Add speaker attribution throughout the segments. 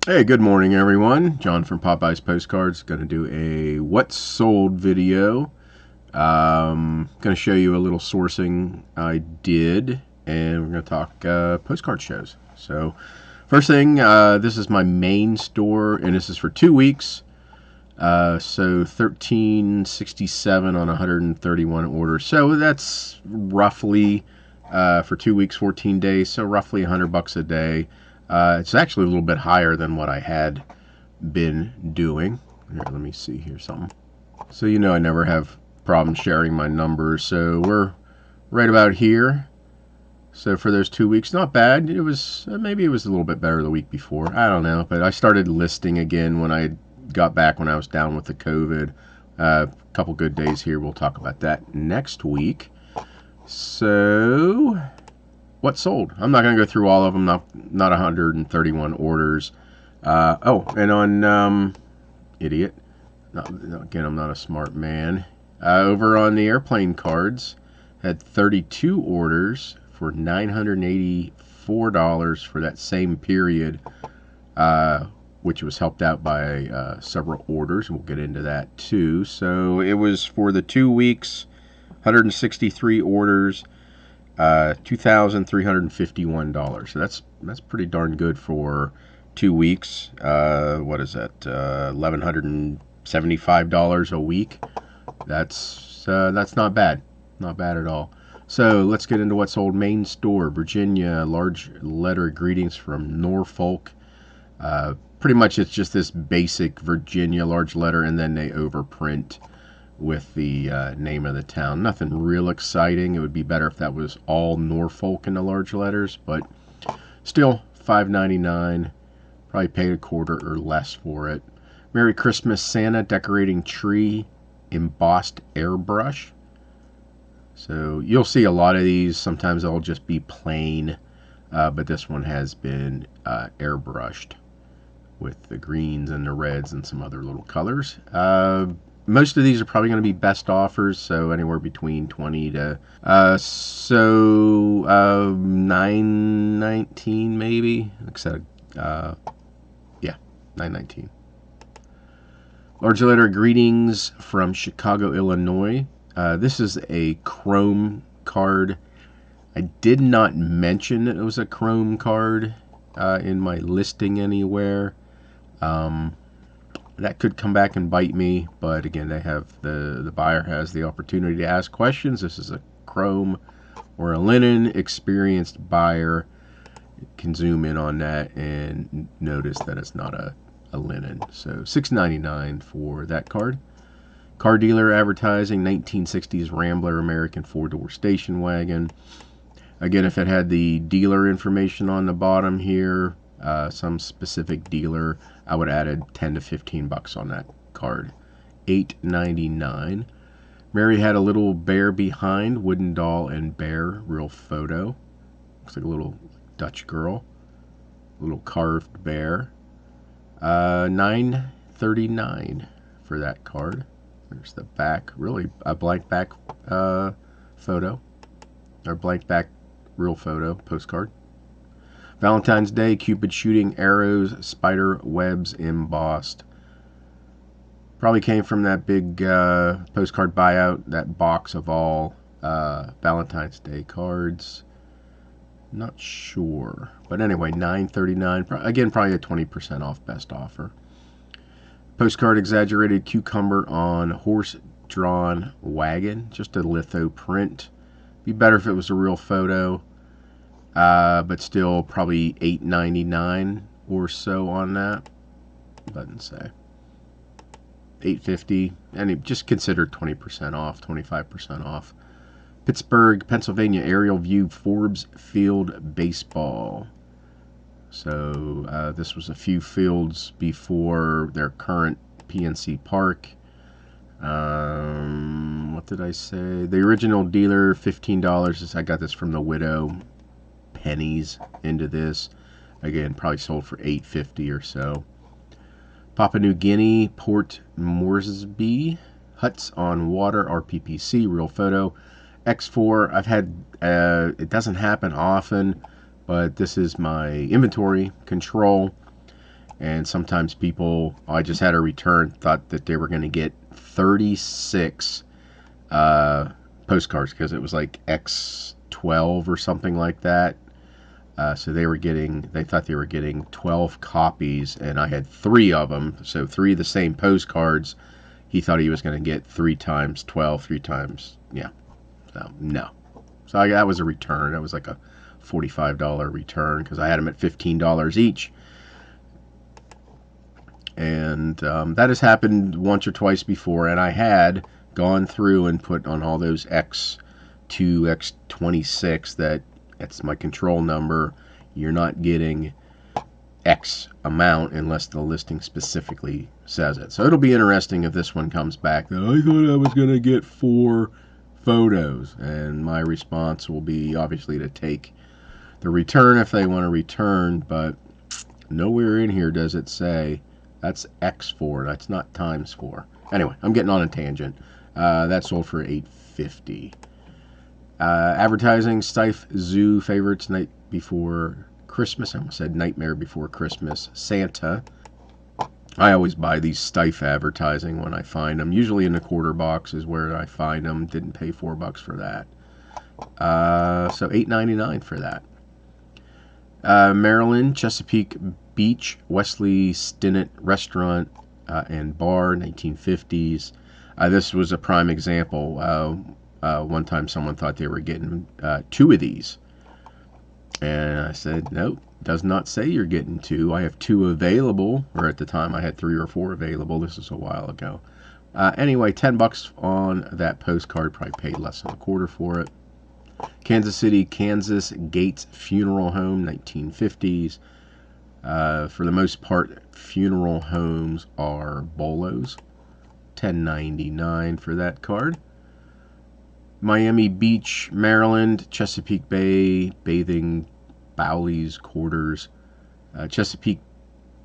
Speaker 1: Hey, good morning, everyone. John from Popeyes Postcards. Going to do a what's sold video. Going to show you a little sourcing I did, and we're going to talk postcard shows. So, first thing, this is my main store, and this is for 2 weeks. So 1367 on 131 orders. So that's roughly for 2 weeks, 14 days. So roughly $100 a day. It's actually a little bit higher than what I had been doing. Here, let me see here something. So I never have problems sharing my numbers. So we're right about here. So for those 2 weeks, not bad. It was maybe it was a little bit better the week before. I don't know, but I started listing again when I got back when I was down with the COVID. A couple good days here. We'll talk about that next week. So what sold? I'm not going to go through all of them. Not 131 orders. And on idiot. Again, I'm not a smart man. Over on the airplane cards, had 32 orders for $984 for that same period, which was helped out by several orders. We'll get into that too. So it was for the 2 weeks, 163 orders, $2,351. So that's pretty darn good for 2 weeks. What is that? $1,175 a week. That's not bad. Not bad at all. So let's get into what's sold. Main store, Virginia, large letter greetings from Norfolk. Pretty much it's just this basic Virginia large letter, and then they overprint with the name of the town. Nothing real exciting. It would be better if that was all Norfolk in the large letters, but still $5.99. Probably paid a quarter or less for it. Merry Christmas Santa decorating tree, embossed airbrush. So you'll see a lot of these. Sometimes they'll just be plain, but this one has been airbrushed with the greens and the reds and some other little colors. Most of these are probably going to be best offers, so anywhere between 20 to $9.19 maybe. Except yeah, $9.19. Large letter greetings from Chicago, Illinois. This is a Chrome card. I did not mention that it was a Chrome card in my listing anywhere. That could come back and bite me, but again, they have the buyer has the opportunity to ask questions. This is a Chrome or a linen. Experienced buyer can zoom in on that and notice that it's not a linen. So $6.99 for that card. Car dealer advertising, 1960s Rambler American 4-door station wagon. Again, if it had the dealer information on the bottom here, some specific dealer, I would have added $10 to $15 on that card. $8.99. Mary had a little bear behind, wooden doll and bear, real photo. Looks like a little Dutch girl. Little carved bear. $9.39 for that card. There's the back, really a blank back photo, or blank back real photo postcard. Valentine's Day, Cupid shooting arrows, spider webs embossed. Probably came from that big postcard buyout, that box of all Valentine's Day cards. Not sure, but anyway, $9.39. Again, probably a 20% off best offer. Postcard exaggerated cucumber on horse-drawn wagon, just a litho print. Be better if it was a real photo, but still probably $8.99 or so on that. Doesn't say. $8.50, and just consider 20% off, 25% off. Pittsburgh, Pennsylvania aerial view Forbes Field baseball. So this was a few fields before their current PNC Park. What did I say? The original dealer, $15. I got this from the widow. Pennies into this. Again, probably sold for $8.50 or so. Papua New Guinea, Port Moresby, huts on water, RPPC, real photo. X4, I've had, it doesn't happen often, but this is my inventory control. And sometimes people, I just had a return, thought that they were going to get 36 postcards because it was like X12 or something like that. So they thought they were getting 12 copies, and I had 3 of them. So 3 of the same postcards. He thought he was going to get 3 times 12, 3 times, yeah. So no. So that was a return. That was like a $45 return because I had them at $15 each. And that has happened once or twice before, and I had gone through and put on all those X2, X26 that's my control number. You're not getting X amount unless the listing specifically says it. So it'll be interesting if this one comes back that I thought I was going to get 4 photos, and my response will be obviously to take the return if they want to return, but nowhere in here does it say that's X4. That's not times 4. Anyway, I'm getting on a tangent. That sold for $8.50. Advertising, Stife Zoo favorites night before Christmas. I almost said Nightmare Before Christmas. Santa. I always buy these Stife advertising when I find them. Usually in the quarter box is where I find them. Didn't pay $4 for that. So $8.99 for that. Maryland, Chesapeake Beach, Wesley Stinnett Restaurant and Bar, 1950s. This was a prime example. One time someone thought they were getting 2 of these. And I said, nope, does not say you're getting 2. I have 2 available, or at the time I had 3 or 4 available. This is a while ago. Anyway, $10 on that postcard. Probably paid less than a quarter for it. Kansas City, Kansas Gates Funeral Home, 1950s. For the most part, funeral homes are BOLOs. $10.99 for that card. Miami Beach, Maryland, Chesapeake Bay, Bathing Bowleys Quarters. Chesapeake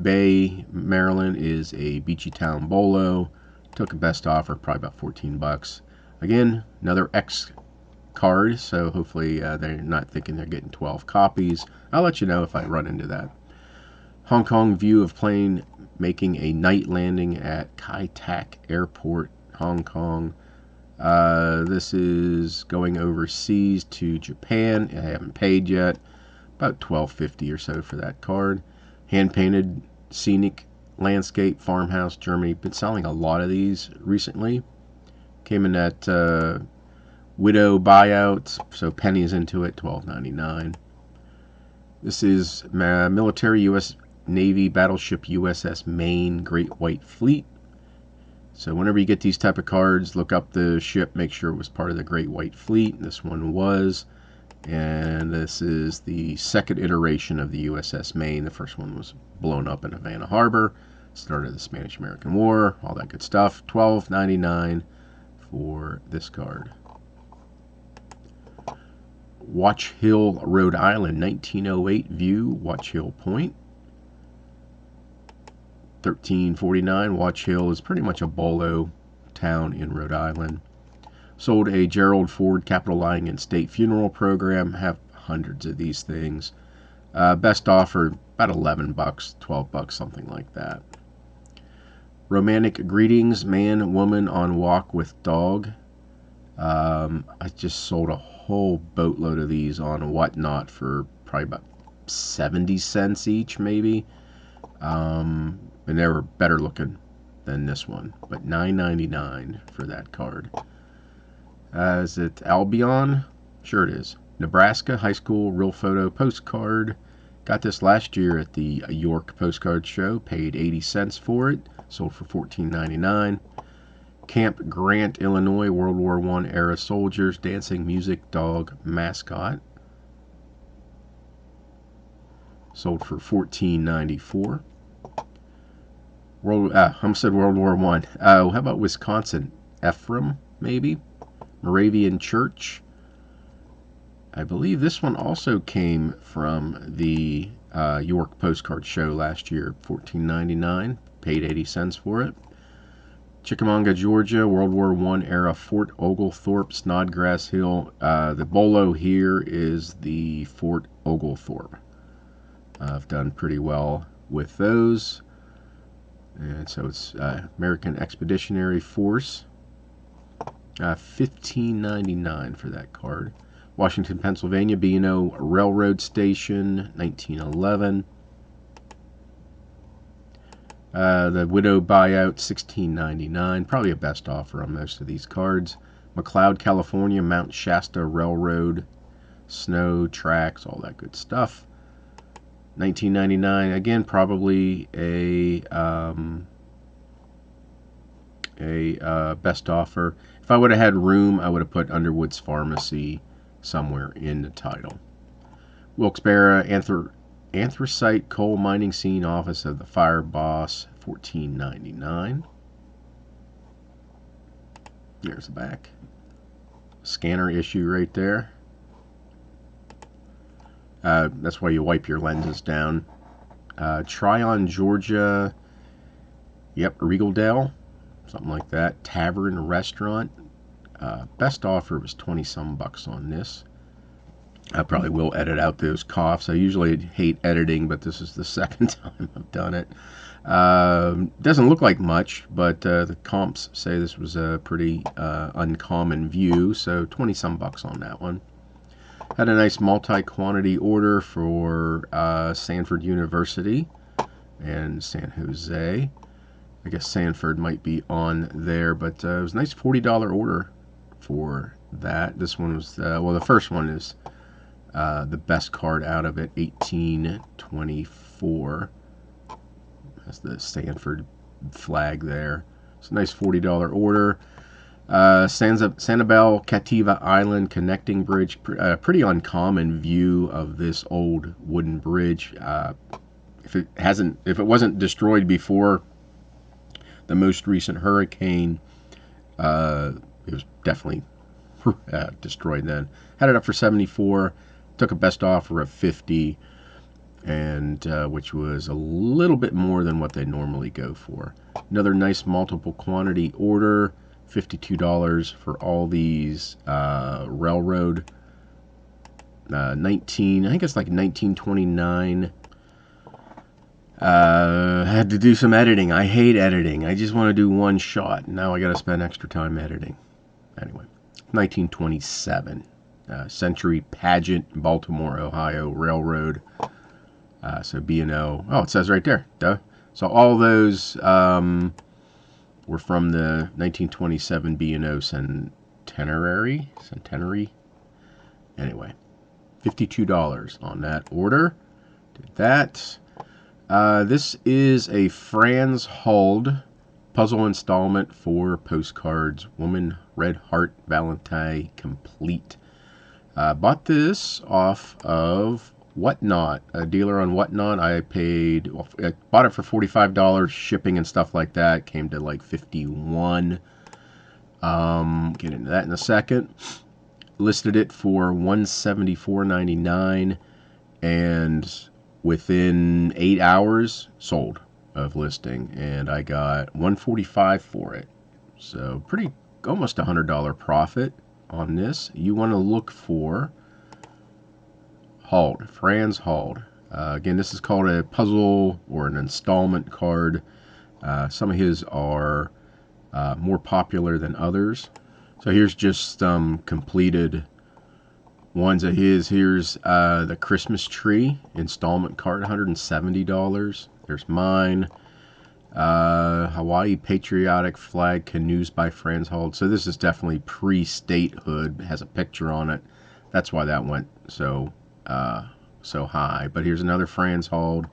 Speaker 1: Bay, Maryland is a beachy town BOLO. Took a best offer, probably about $14. Again, another X card, so hopefully they're not thinking they're getting 12 copies. I'll let you know if I run into that. Hong Kong view of plane making a night landing at Kai Tak Airport, Hong Kong. This is going overseas to Japan. I haven't paid yet. About $12.50 or so for that card. Hand-painted scenic landscape farmhouse, Germany. Been selling a lot of these recently. Came in at widow buyout, so pennies into it, $12.99. This is military U.S. Navy battleship USS Maine Great White Fleet. So whenever you get these type of cards, look up the ship, make sure it was part of the Great White Fleet. This one was. And this is the second iteration of the USS Maine. The first one was blown up in Havana Harbor. Started the Spanish-American War, all that good stuff. $12.99 for this card. Watch Hill, Rhode Island, 1908 view, Watch Hill Point. $13.49. Watch Hill is pretty much a BOLO town in Rhode Island. Sold a Gerald Ford Capital Lying in State Funeral Program. Have hundreds of these things. Best offer about $11, $12, something like that. Romantic Greetings, Man, Woman on Walk with Dog. I just sold a whole boatload of these on Whatnot for probably about 70 cents each, maybe. And they were better looking than this one, but $9.99 for that card. Is it Albion? Sure it is. Nebraska High School Real Photo Postcard. Got this last year at the York Postcard Show. Paid 80 cents for it. Sold for $14.99. Camp Grant, Illinois, World War I era soldiers, dancing music dog mascot. Sold for $14.94. I almost said World War I. How about Wisconsin? Ephraim, maybe? Moravian Church. I believe this one also came from the York Postcard Show last year. $14.99. Paid 80 cents for it. Chickamauga, Georgia, World War I era Fort Oglethorpe, Snodgrass Hill. The BOLO here is the Fort Oglethorpe. I've done pretty well with those. And so it's American Expeditionary Force. $15.99 for that card. Washington, Pennsylvania, B&O Railroad Station, 1911. The Widow Buyout, $16.99. Probably a best offer on most of these cards. McLeod, California, Mount Shasta Railroad, snow, tracks, all that good stuff. $19.99. Again, probably a best offer. If I would have had room, I would have put Underwood's Pharmacy somewhere in the title. Wilkes-Barre Anthracite Coal Mining Scene, Office of the Fire Boss, $14.99. There's the back. Scanner issue right there. That's why you wipe your lenses down. Tryon, Georgia. Yep, Regaldale. Something like that. Tavern Restaurant. Best offer was 20-some bucks on this. I probably will edit out those coughs. I usually hate editing, but this is the second time I've done it. Doesn't look like much, but the comps say this was a pretty uncommon view, so 20-some bucks on that one. Had a nice multi-quantity order for Sanford University and San Jose. I guess Sanford might be on there, but it was a nice $40 order for that. This one was, well, the first one is the best card out of it, 1824. That's the Sanford flag there. It's a nice $40 order. Sanibel Cativa Island Connecting Bridge. Pretty uncommon view of this old wooden bridge. If it wasn't destroyed before the most recent hurricane, it was definitely destroyed then. Had it up for $74. Took a best offer of $50, and which was a little bit more than what they normally go for. Another nice multiple quantity order, $52 for all these railroad. I think it's like 1929. I had to do some editing. I hate editing. I just want to do one shot. Now I got to spend extra time editing. Anyway, 1927. Century Pageant, Baltimore, Ohio Railroad. So B&O. Oh, it says right there. Duh. So all those were from the 1927 B&O Centenary. Anyway, $52 on that order. Did that. This is a Franz Huld puzzle installment for Postcards. Woman, Red Heart, Valentine, Complete. Bought this off of Whatnot, a dealer on Whatnot. I bought it for $45, shipping and stuff like that. Came to like $51. Get into that in a second. Listed it for $174.99, and within 8 hours sold of listing, and I got $145 for it. So pretty, almost $100 profit on this. You want to look for Huld, Franz Huld. Again, this is called a puzzle or an installment card. Some of his are more popular than others. So here's just some completed ones of his. Here's the Christmas Tree installment card, $170. There's mine. Hawaii Patriotic Flag Canoes by Franz Huld. So this is definitely pre-statehood. It has a picture on it. That's why that went so high. But here's another Franz Huld.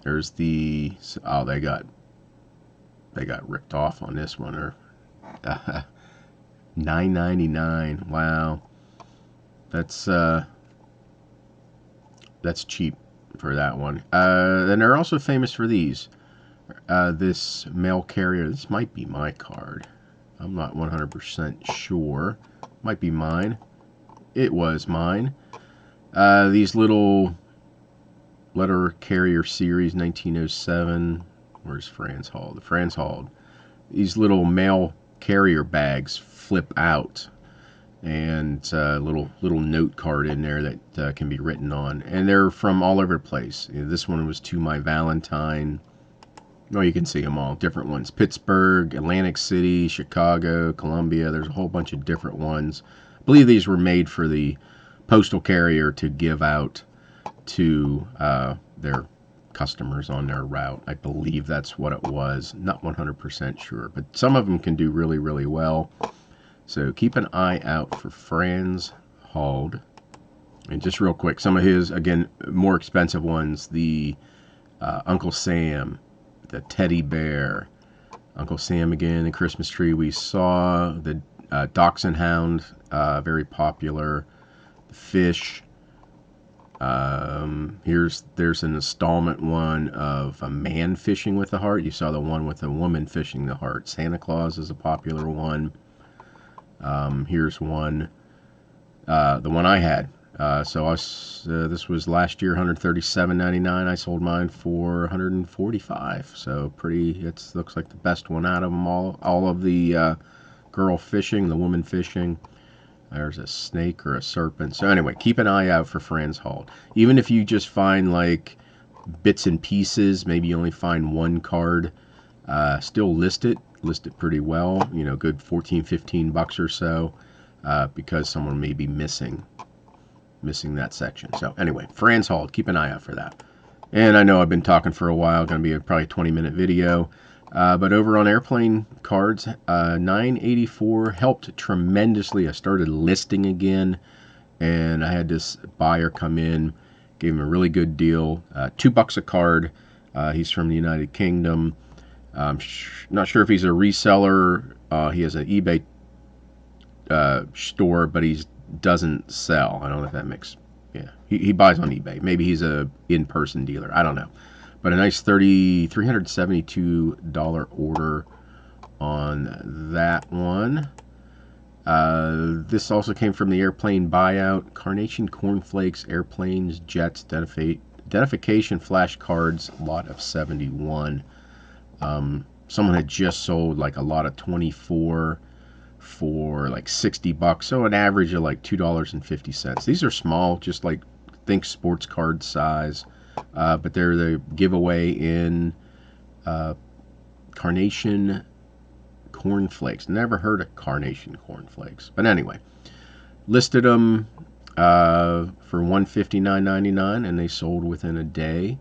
Speaker 1: There's the, oh, they got ripped off on this one, or $9.99. Wow, that's cheap for that one. Then they're also famous for these. This mail carrier. This might be my card. I'm not 100% sure. Might be mine. It was mine. These little letter carrier series, 1907. Where's Franz Huld? The Franz Huld. These little mail carrier bags flip out, and little note card in there that can be written on. And they're from all over the place. This one was to my Valentine. Oh, you can see them all, different ones. Pittsburgh, Atlantic City, Chicago, Columbia. There's a whole bunch of different ones. I believe these were made for the postal carrier to give out to their customers on their route. I believe that's what it was. Not 100% sure, but some of them can do really, really well. So keep an eye out for Franz Huld. And just real quick, some of his, again, more expensive ones, the Uncle Sam, the teddy bear, Uncle Sam again, the Christmas tree we saw, the Dachshund Hound, very popular, the fish. There's an installment one of a man fishing with a heart. You saw the one with a woman fishing the heart. Santa Claus is a popular one. Here's one, the one I had. This was last year, $137.99. I sold mine for $145. So it looks like the best one out of them all. All of the girl fishing, the woman fishing. There's a snake or a serpent. So anyway, keep an eye out for Franz Huld. Even if you just find like bits and pieces, maybe you only find one card, still list it pretty well, you know, good 14, 15 bucks or so, because someone may be missing that section. So anyway, Franz Huld, keep an eye out for that. And I know I've been talking for a while, going to be probably a 20-minute video. But over on Airplane Cards, $9.84 helped tremendously. I started listing again, and I had this buyer come in, gave him a really good deal, $2 a card. He's from the United Kingdom. Not sure if he's a reseller. He has an eBay store, but he doesn't sell. I don't know if that makes, yeah. He buys on eBay. Maybe he's a in-person dealer. I don't know. But a nice $372 order on that one. This also came from the airplane buyout. Carnation cornflakes, airplanes, jets, identification flashcards, lot of 71. Someone had just sold like a lot of 24 for like 60 bucks. So an average of like $2.50. These are small, just like think sports card size. But they're the giveaway in Carnation cornflakes. Never heard of Carnation cornflakes. But anyway, listed them for $159.99, and they sold within a day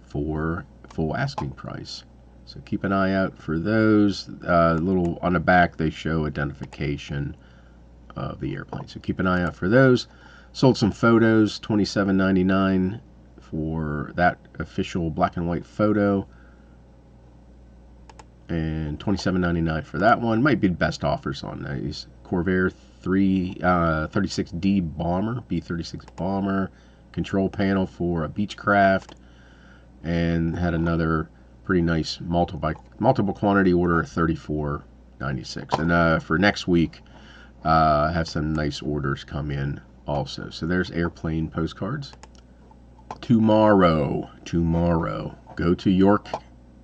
Speaker 1: for full asking price. So keep an eye out for those. Little on the back, they show identification of the airplane. So keep an eye out for those. Sold some photos, $27.99 for that official black and white photo, and $27.99 for that one. Might be the best offers on these. Corvair 36D bomber, B-36 bomber, control panel for a Beechcraft, and had another pretty nice multiple quantity order, $34.96. And for next week, have some nice orders come in also. So there's airplane postcards. Tomorrow, go to York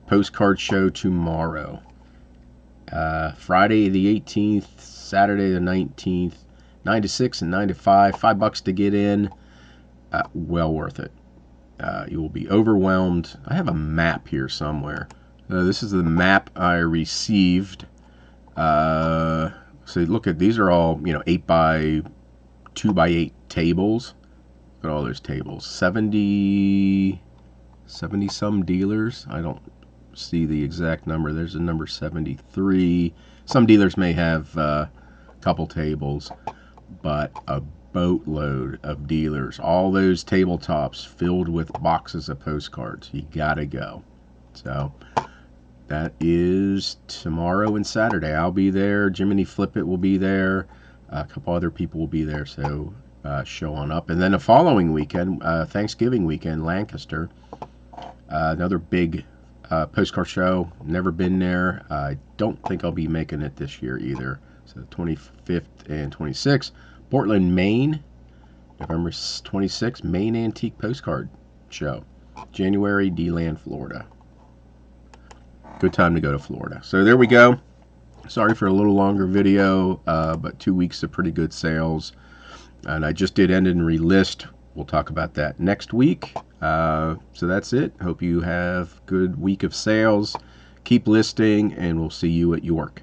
Speaker 1: Postcard Show tomorrow. Friday the 18th, Saturday the 19th, 9 to 6 and 9 to 5, $5 to get in. Well worth it. You will be overwhelmed. I have a map here somewhere. This is the map I received. So look at, these are all, 8 by 2 by 8 tables. Look at all those tables. 70 some dealers. I don't see the exact number. There's a number 73. Some dealers may have a couple tables, but a boatload of dealers. All those tabletops filled with boxes of postcards. You gotta go. So that is tomorrow and Saturday. I'll be there. Jiminy Flippit will be there. A couple other people will be there. So show on up. And then the following weekend, Thanksgiving weekend, Lancaster, another big postcard show. Never been there. I don't think I'll be making it this year either. So 25th and 26th. Portland, Maine, November 26th, Maine Antique Postcard Show. January, DeLand, Florida. Good time to go to Florida. So there we go. Sorry for a little longer video, but 2 weeks of pretty good sales. And I just did end and relist. We'll talk about that next week. So that's it. Hope you have a good week of sales. Keep listing, and we'll see you at York.